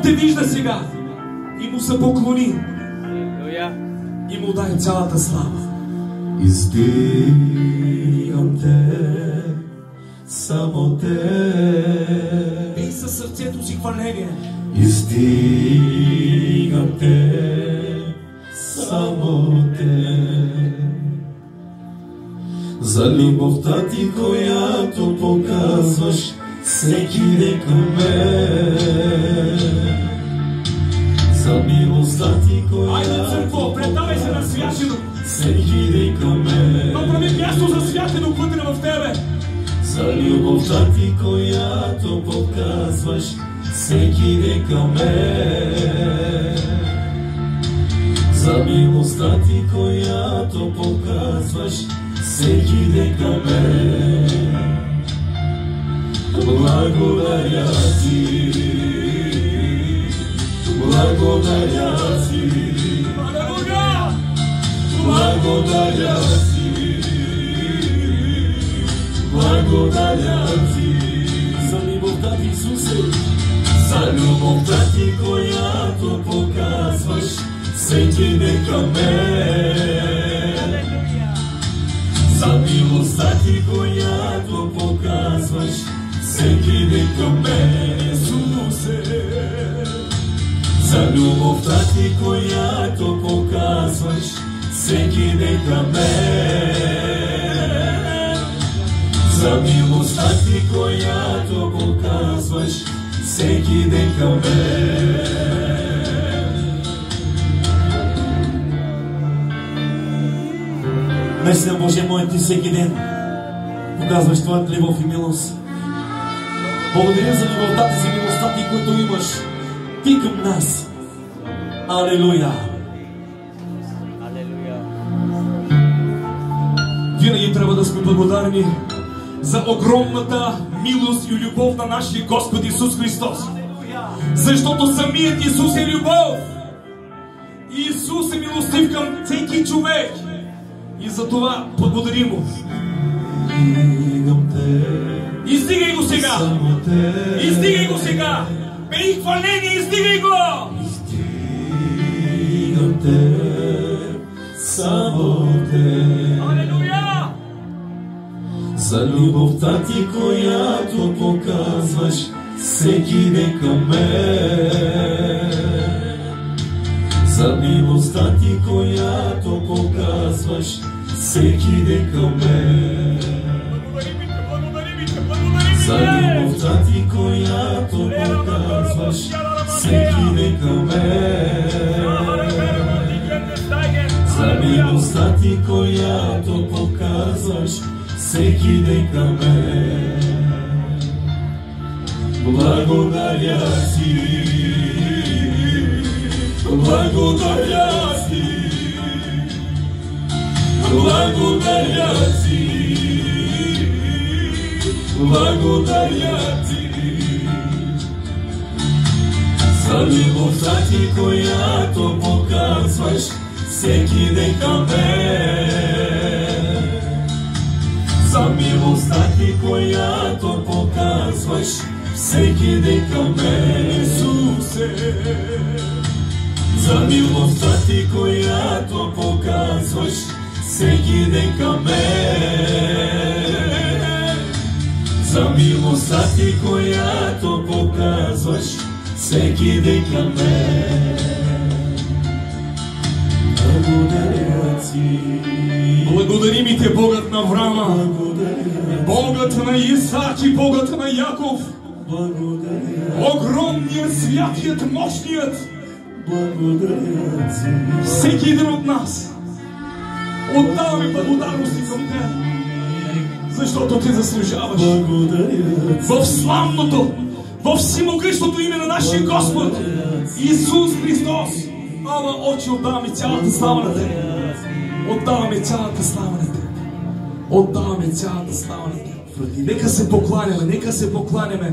те вижда сега и му се поклони и му дай цялата слава. Издигам те, само те. Пей със сърцето си хваление. Издигам те, само те. За любовта ти, която показваш всеки ден към мен. За милостта ти, Айде, църкво, предавай се на святено. всеки ден към мен. Направи място за святено вътре в тебе. За любовта ти, която показваш всеки ден към мен. За милостта ти, която показваш всеки ден към мен. Благодаря ти, благодаря ти, благодаря ти, благодаря ти. За любовта ти, Исусе, за любовта ти, която показваш всеки ден към мен. За милостта ти, която показваш всеки ден към мен, Исусе. За любовта ти, която показваш всеки ден към мен. За милостта ти, която показваш всеки ден към мен. Месен Боже мой, ти всеки ден показваш твоята любов и милост. Благодаря за любовта ти, за милостта ти, която имаш ти към нас. Алелуя! Винаги трябва да сме благодарни за огромната милост и любов на нашия Господ Исус Христос. Защото самият Исус е любов. И Исус е милостив към всеки човек. И за това благодарим му. Издигай го сега! Издигай го сега! Пей хваление, издигай го! Издигам те, само те. Алелуя! За любовта ти, която показваш всеки ден към мен. За милостта ти, която показваш всеки ден към мен. За любовта ти, която показваш всеки ден към мен. За милостта ти, която показваш всеки ден към мен. Благодаря ти, благодаря ти, благодаря ти, благодаря ти. За любовта ти, която показваш всеки ден към мен. За милостта ти, която показваш всеки ден към мен, Исусе. За милостта ти, която показваш всеки ден към мен. За милостта ти, която показваш всеки ден към мен. Благодаря ти. Благодарим и те, Богът на Авраама, Богът на Исак и Богът на Яков. Огромният, святият, мощният. Благодаря ти. Всеки един от нас отдаваме благодарности към Теб, защото Ти заслужаваш. В славното, в всемогъщото име на нашия Господ Исус Христос. Ама, Отче, отдаваме цялата слава на Теб. Отдаваме цялата слава на Теб. Отдаваме цялата слава на Теб. Нека се покланяме, нека се покланяме.